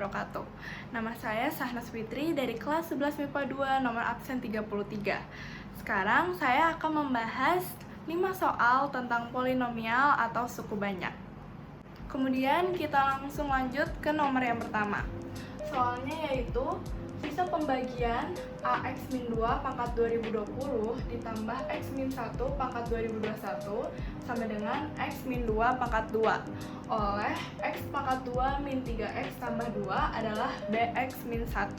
wabarakatuh. Nama saya Sahnas Fitri dari kelas 11 MIPA 2 nomor absen 33. Sekarang saya akan membahas 5 soal tentang polinomial atau suku banyak. Kemudian kita langsung lanjut ke nomor yang pertama. Soalnya yaitu sisa pembagian AX-2 pangkat 2020 ditambah X-1 pangkat 2021 sama dengan X-2 pangkat 2 oleh X pangkat 2 min 3X tambah 2 adalah BX-1.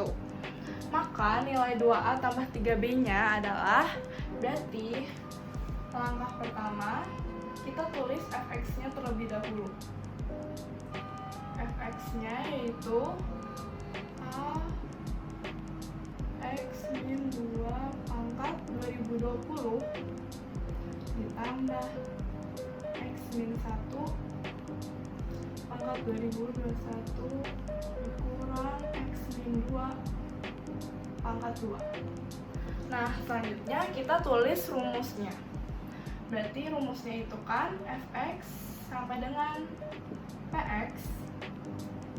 Maka nilai 2A tambah 3B nya adalah, berarti langkah pertama kita tulis fx-nya terlebih dahulu. Fx-nya yaitu A X-2 pangkat 2020 ditambah X-1 pangkat 2021 dikurang X-2 pangkat 2. Nah, selanjutnya kita tulis rumusnya. Berarti rumusnya itu kan fx sama dengan px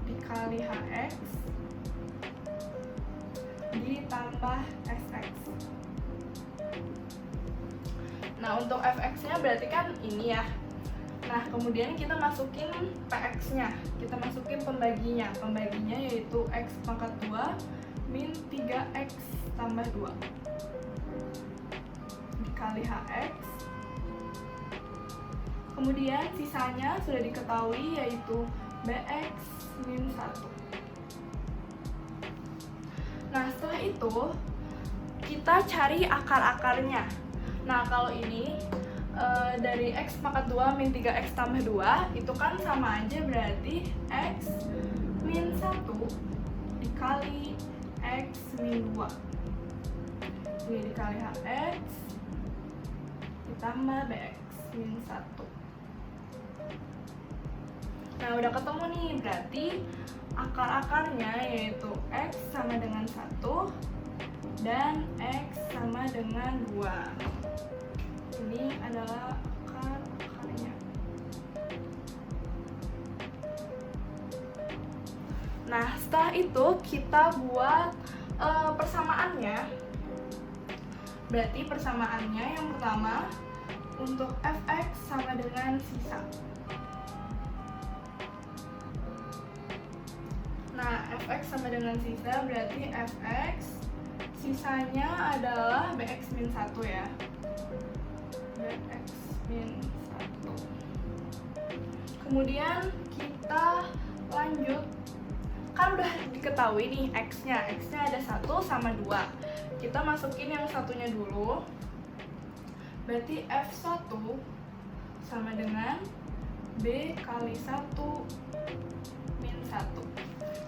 dikali hx ditambah sx. Nah, untuk fx-nya berarti kan ini ya. Nah, kemudian kita masukin px-nya. Kita masukin pembaginya. Pembaginya yaitu x pangkat 2 min 3x tambah 2 dikali hx. Kemudian sisanya sudah diketahui yaitu bx min 1. Nah, setelah itu kita cari akar-akarnya. Nah, kalau ini dari x pangkat 2 min 3x tambah 2 itu kan sama aja, berarti x min 1 dikali x min 2 ini dikali hx ditambah bx min 1. Nah, udah ketemu nih, berarti akar-akarnya yaitu x sama dengan 1 dan x sama dengan 2. Ini adalah akar-akarnya. Nah, setelah itu kita buat persamaannya. Berarti persamaannya yang pertama untuk fx sama dengan sisa. Nah, fx sama dengan sisa berarti fx sisanya adalah bx min 1 ya. Bx min 1. Kemudian kita lanjut. Kan udah diketahui nih x-nya. X-nya ada 1 sama 2. Kita masukin yang satunya dulu. Berarti f1 sama dengan b kali 1 min 1.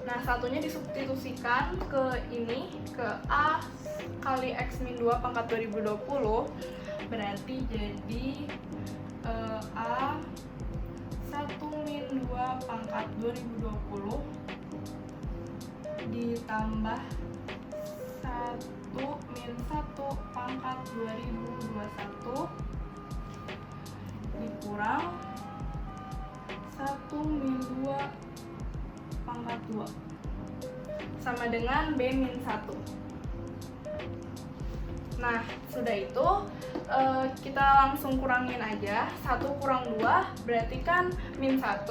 Nah, satunya disubstitusikan ke ini, ke A kali X min 2 pangkat 2020. Berarti jadi A 1 min 2 pangkat 2020 ditambah 1 min 1 pangkat 2021 dikurang 1 min 2 pangkat 2 sama dengan b min 1. Nah, sudah itu kita langsung kurangin aja. 1 kurang 2 berarti kan min 1.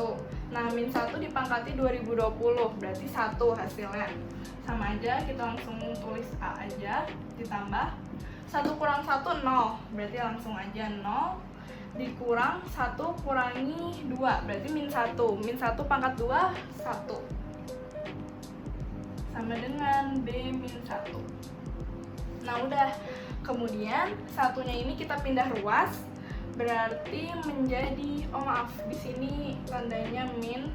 Nah, min 1 dipangkati 2020 berarti 1 hasilnya. Sama aja, kita langsung tulis A aja, ditambah 1 kurang 1, 0. Berarti langsung aja 0 dikurang 1 kurangi 2 berarti min 1. Min 1 pangkat 2 1 sama dengan b min 1. Nah, udah. Kemudian satunya ini kita pindah ruas, berarti menjadi, oh maaf, di sini tandanya min.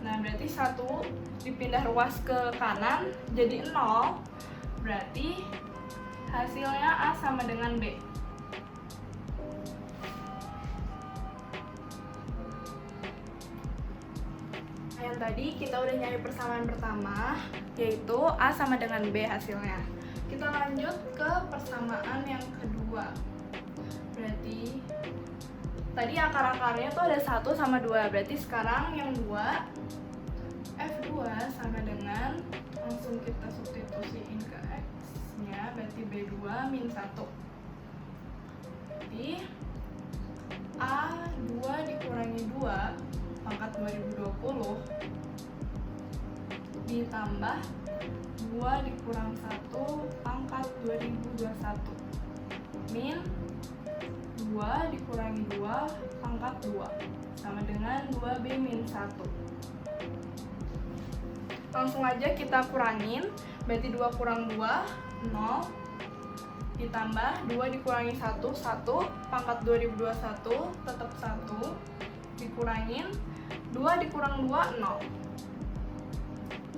Nah, berarti 1 dipindah ruas ke kanan jadi 0. Berarti hasilnya A sama dengan B. Yang tadi kita udah nyari persamaan pertama, yaitu A sama dengan B hasilnya. Kita lanjut ke persamaan yang kedua. Berarti tadi akar-akarnya tuh ada 1 sama 2. Berarti sekarang yang 2 F2 sama dengan, langsung kita substitusiin ke X-nya, berarti B2 min 1. Jadi A2 dikurangi 2 pangkat 2020 ditambah 2 dikurang 1 pangkat 2021 min 2 dikurangi 2 pangkat 2 sama dengan 2B min 1. Langsung aja kita kurangin, berarti 2 kurang 2, 0, ditambah 2 dikurangi 1, 1, pangkat 2021, tetap 1, dikurangin 2 dikurang 2, 0,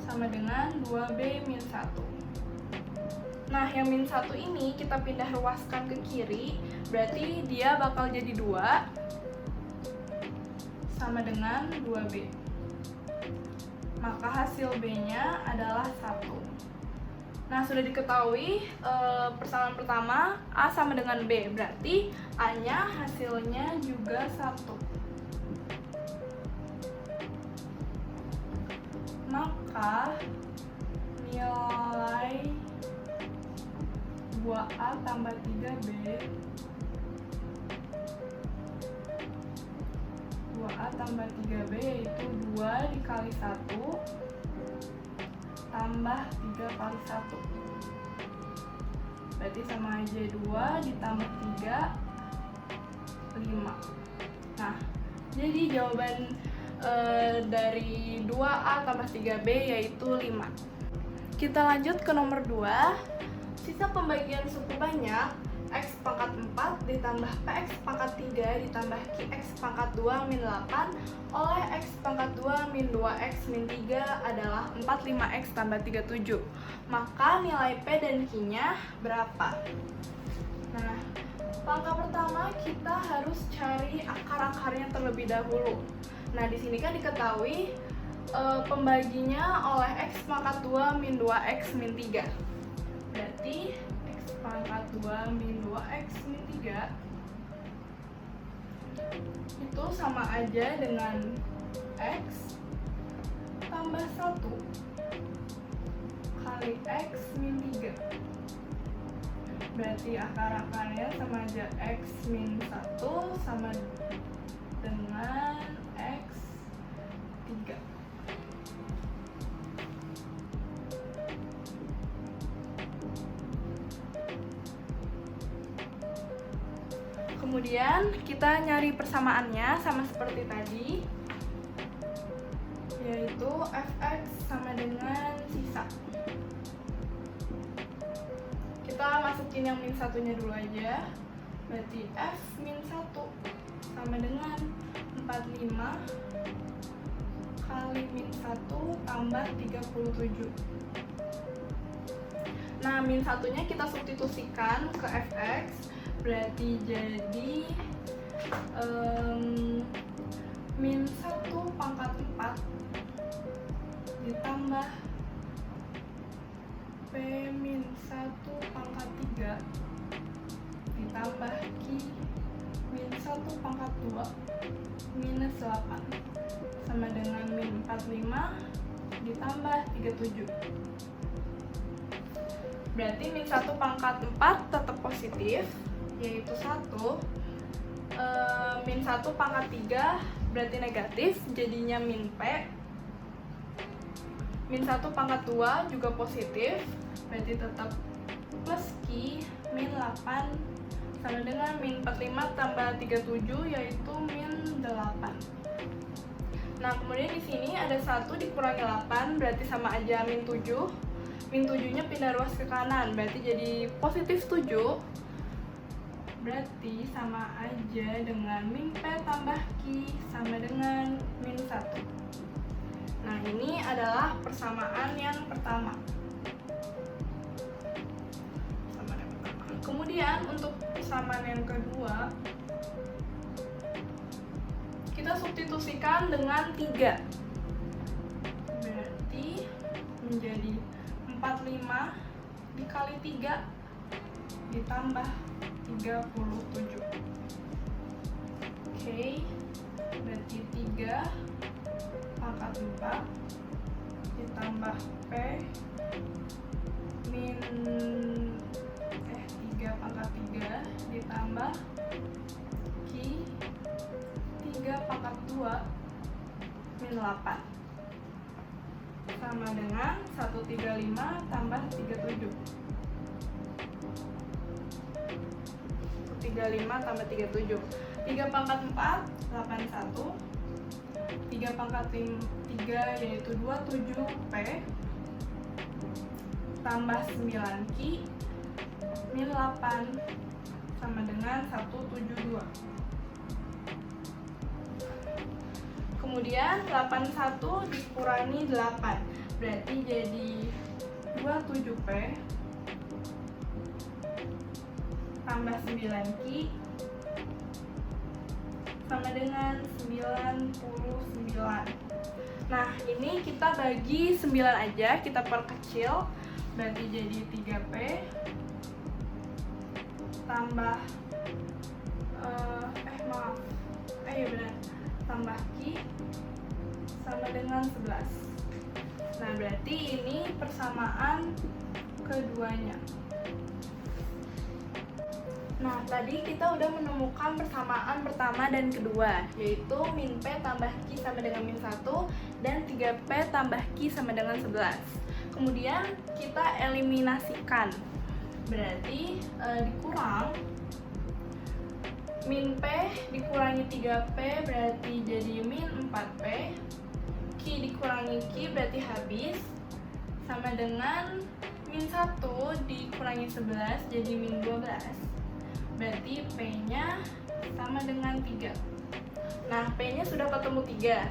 sama dengan 2B min 1. Nah, yang min 1 ini kita pindah ruaskan ke kiri, berarti dia bakal jadi 2, sama dengan 2B. Maka hasil B-nya adalah 1. Nah, sudah diketahui persamaan pertama A sama dengan B, berarti A-nya hasilnya juga 1. Maka nilai 2A tambah 3B 2A tambah 3B yaitu 2 dikali 1 tambah 3 kali 1, berarti sama aja 2 ditambah 3, 5. Nah, jadi jawaban dari 2A tambah 3B yaitu 5. Kita lanjut ke nomor 2. Sisa pembagian suku banyak X pangkat 4 ditambah PX pangkat 3 ditambah QX pangkat 2 min 8 oleh X pangkat 2 min 2X min 3 adalah 45X tambah 37. Maka nilai P dan Q-nya berapa? Nah, langkah pertama kita harus cari akar-akarnya terlebih dahulu. Nah, di sini kan diketahui pembaginya oleh X pangkat 2 min 2X min 3. Berarti X pangkat 2 min 2X min 3 itu sama aja dengan X tambah 1 kali X min 3. Berarti akar-akarnya sama aja X min 1 sama dengan X 3. Kemudian kita nyari persamaannya sama seperti tadi, yaitu fx sama dengan sisa. Kita masukin yang min satunya dulu aja, berarti f min 1 sama dengan 45 kali min 1 tambah 37. Nah, min satunya kita substitusikan ke fx, berarti jadi min 1 pangkat 4 ditambah P min 1 pangkat 3 ditambah Q min 1 pangkat 2 minus 8 sama dengan min 45 ditambah 37. Berarti min 1 pangkat 4 tetap positif, yaitu 1. Min 1 pangkat 3 berarti negatif, jadinya min P. Min 1 pangkat 2 juga positif, berarti tetap plus Q min 8 sama dengan min 45 tambah 37 yaitu min 8. Nah, kemudian di sini ada 1 dikurangi 8 berarti sama aja min 7. Min 7-nya pindah ruas ke kanan, berarti jadi positif 7. Berarti sama aja dengan min P tambah Q sama dengan min 1. Nah, ini adalah persamaan yang pertama. Kemudian untuk persamaan yang kedua, kita substitusikan dengan 3. Berarti menjadi 45 dikali 3 ditambah 37. Oke, berarti 3 pangkat 4 ditambah P min 3 pangkat 3 ditambah Q 3 pangkat 2 min 8 sama dengan 135 tambah 37. 35 tambah 37. 3 pangkat 4 81. 3 pangkat 3 yaitu 27P tambah 9Q min 8 sama dengan 172. Kemudian 81 dikurangi 8 berarti jadi 27P tambah 9Q sama dengan 99. Nah, ini kita bagi 9 aja, kita perkecil berarti jadi 3P tambah tambah Q sama dengan 11. Nah, berarti ini persamaan keduanya. Nah, tadi kita udah menemukan persamaan pertama dan kedua, yaitu min P tambah Q sama dengan min 1 dan 3P tambah Q sama dengan 11. Kemudian kita eliminasikan, berarti dikurang min P dikurangi 3P berarti jadi min 4P, Q dikurangi Q berarti habis, sama dengan min 1 dikurangi 11 jadi min 12, berarti P-nya sama dengan 3. Nah, P-nya sudah ketemu 3,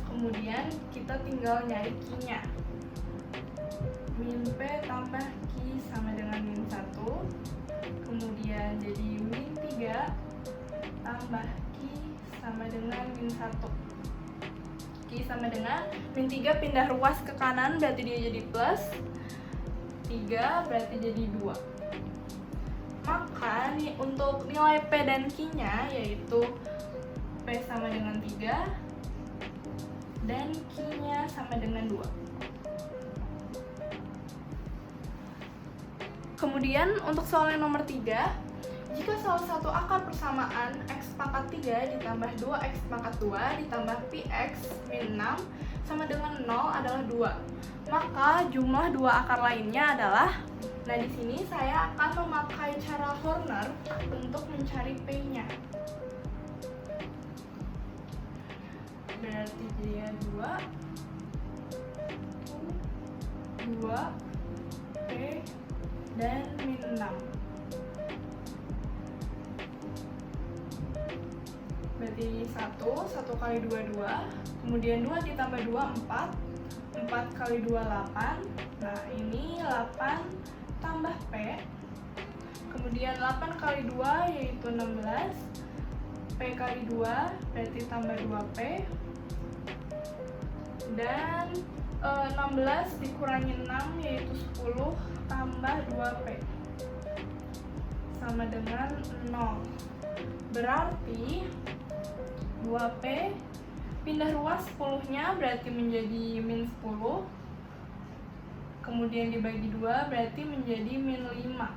kemudian kita tinggal nyari Q-nya. Min P tambah Q sama dengan min 1, kemudian jadi min 3 tambah Q sama dengan min 1. Q sama dengan min 3 pindah ruas ke kanan berarti dia jadi plus 3 berarti jadi 2. Maka nih untuk nilai P dan Q-nya yaitu P sama dengan 3 dan Q-nya sama dengan 2. Kemudian untuk soal yang nomor 3, jika salah satu akar persamaan x pangkat 3 ditambah 2x pangkat 2 ditambah px min 6 sama dengan 0 adalah 2, maka jumlah dua akar lainnya adalah. Nah, di sini saya akan memakai cara Horner untuk mencari P-nya. Berarti dia 2 P dan min 6. Berarti 1 kali 2, 2. Kemudian 2 ditambah 2, 4. 4 kali 2, 8. Nah, ini 8 tambah P. Kemudian 8 kali 2 yaitu 16. P kali 2 berarti tambah 2P. Dan 16 dikurangi 6 yaitu 10 tambah 2P sama dengan 0. Berarti 2P pindah ruas 10-nya berarti menjadi min 10. Kemudian dibagi 2 berarti menjadi min 5.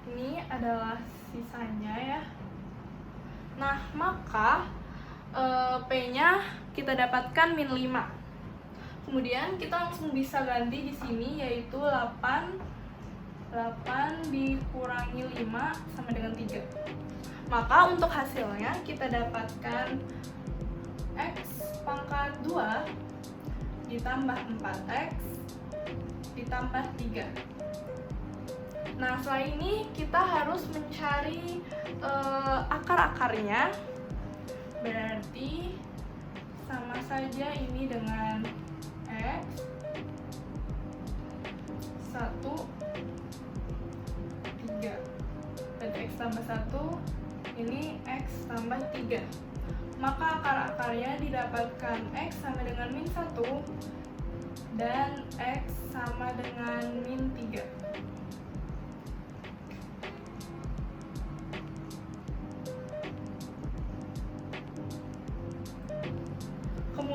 Ini adalah sisanya ya. Nah, maka P-nya kita dapatkan min 5. Kemudian kita langsung bisa ganti di sini yaitu 8 dikurangi 5 sama dengan 3. Maka untuk hasilnya kita dapatkan x pangkat 2 ditambah 4x ditambah 3. Nah, setelah ini kita harus mencari akar-akarnya. Berarti sama saja ini dengan x 1, 3. Berarti x tambah 1, ini x tambah 3. Maka akar-akarnya didapatkan x sama dengan min 1 dan x sama dengan min 3.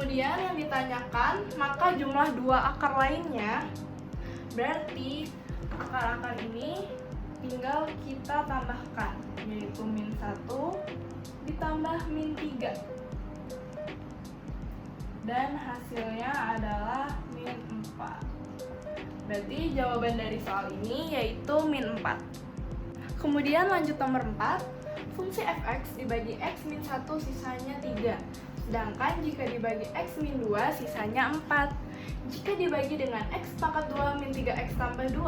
Kemudian yang ditanyakan, maka jumlah dua akar lainnya, berarti akar-akar ini tinggal kita tambahkan, yaitu min 1 ditambah min 3. Dan hasilnya adalah min 4. Berarti jawaban dari soal ini yaitu min 4. Kemudian lanjut nomor 4, fungsi fx dibagi x min 1 sisanya 3. Sedangkan jika dibagi x min 2 sisanya 4. Jika dibagi dengan x pangkat 2 min 3x tambah 2,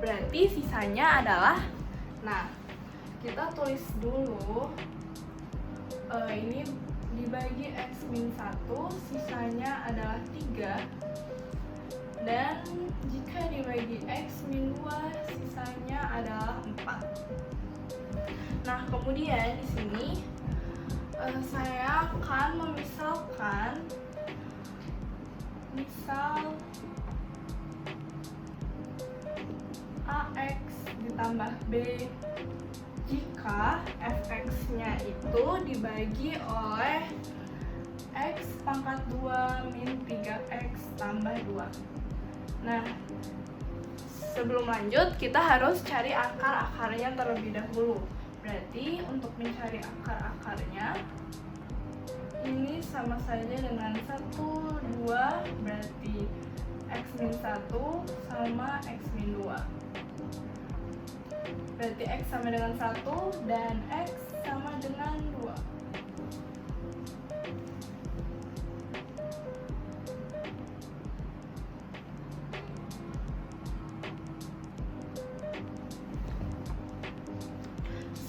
berarti sisanya adalah, nah, kita tulis dulu, ini dibagi x min 1 sisanya adalah 3. Dan jika dibagi x min 2 sisanya adalah 4. Nah, kemudian di sini saya akan memisalkan misal ax ditambah b jika fx-nya itu dibagi oleh x pangkat 2 min 3x tambah 2. Nah, sebelum lanjut kita harus cari akar-akarnya terlebih dahulu. Berarti untuk mencari akar-akarnya ini sama saja dengan 1, 2, berarti x min 1 sama x min 2. Berarti x sama dengan 1 dan x sama dengan 2.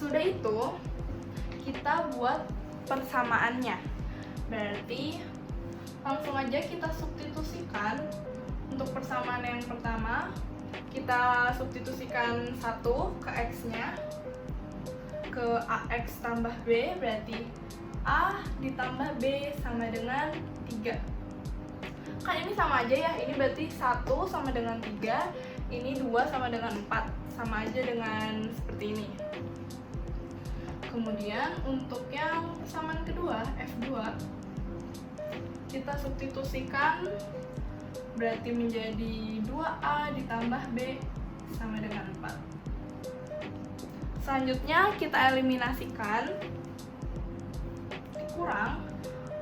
Sudah itu, kita buat persamaannya. Berarti langsung aja kita substitusikan. Untuk persamaan yang pertama, kita substitusikan 1 ke x-nya, ke ax tambah b, berarti a ditambah b sama dengan 3. Kan ini sama aja ya, ini berarti 1 sama dengan 3, ini 2 sama dengan 4, sama aja dengan seperti ini. Kemudian untuk yang persamaan kedua, f2, kita substitusikan, berarti menjadi 2a ditambah b sama dengan 4. Selanjutnya kita eliminasikan, dikurang,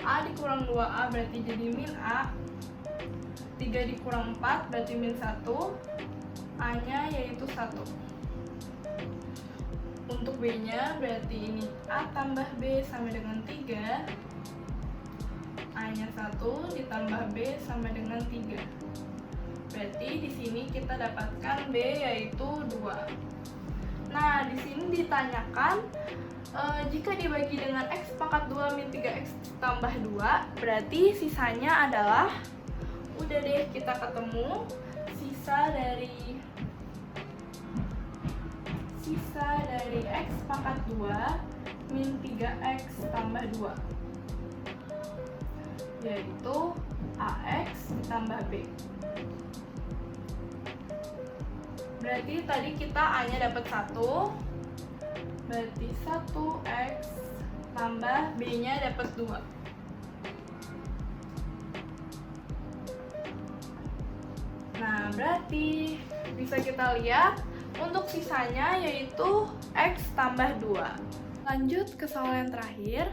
a dikurang 2a berarti jadi min a, 3 dikurang 4 berarti min 1, a nya yaitu 1. Untuk b nya berarti ini a tambah b sama dengan 3, a nya 1 ditambah b sama dengan 3. Berarti di sini kita dapatkan b yaitu 2. Nah, di sini ditanyakan jika dibagi dengan x pangkat 2 min 3x tambah 2, berarti sisanya adalah, udah deh kita ketemu sisa dari x pangkat 2 min 3x tambah 2, yaitu ax ditambah b. Berarti tadi kita a-nya dapat 1, berarti 1x tambah b-nya dapat 2. Nah, berarti bisa kita lihat untuk sisanya yaitu x tambah 2. Lanjut ke soal yang terakhir.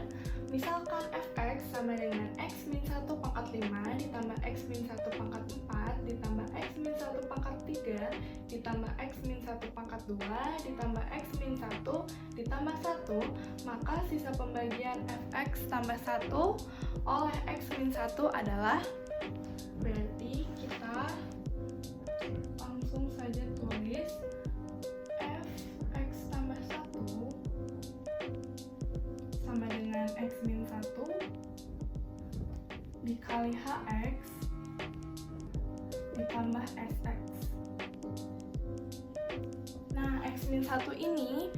Misalkan fx sama dengan x min 1 pangkat 5 ditambah x min 1 pangkat 4 ditambah x min 1 pangkat 3 ditambah x min 1 pangkat 2 ditambah x min 1 ditambah 1, maka sisa pembagian fx tambah 1 oleh x min 1 adalah, berarti kita langsung saja tulis fx tambah 1 sama dengan x min 1 dikali hx ditambah sx. Nah, x min 1 ini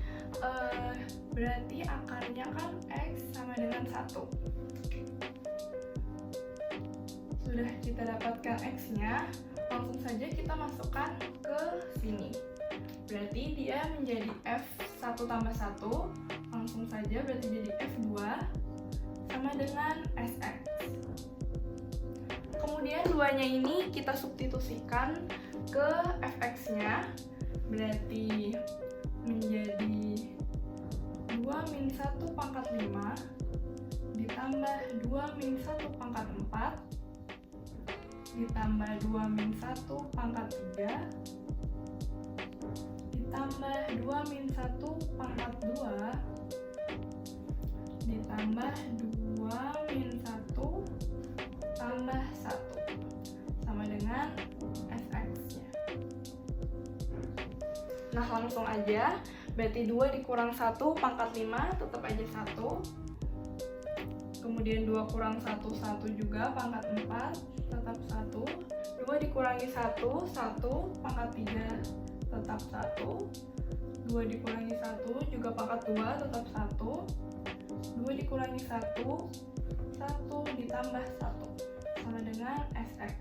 berarti akarnya kan x sama dengan 1. Sudah kita dapatkan x-nya, langsung saja kita masukkan ke sini. Berarti dia menjadi f1 tambah 1, langsung saja berarti jadi f2 sama dengan sx. Kemudian 2-nya ini kita substitusikan ke fx-nya, berarti menjadi 2 min 1 pangkat 5 ditambah 2 min 1 pangkat 4 ditambah 2 min 1 pangkat 3 ditambah 2 min 1 pangkat 2 ditambah 2 min 1 tambah 1 sama dengan fx-nya. Nah, langsung aja, berarti 2 dikurang 1 pangkat 5 tetap aja 1. Kemudian 2 kurang 1, 1 juga, pangkat 4 tetap 1. 2 dikurangi 1, 1 pangkat 3 tetap 1. 2 dikurangi 1 juga pangkat 2 tetap 1. 2 dikurangi 1, 1 ditambah 1 sama dengan fx.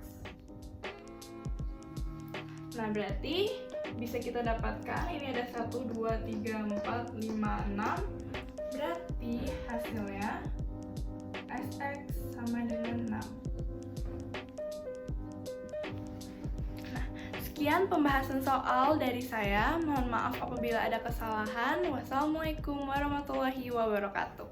Nah, berarti bisa kita dapatkan ini ada 1, 2, 3, 4, 5, 6. Berarti hasilnya fx sama dengan 6. Nah, sekian pembahasan soal dari saya. Mohon maaf apabila ada kesalahan. Wassalamualaikum warahmatullahi wabarakatuh.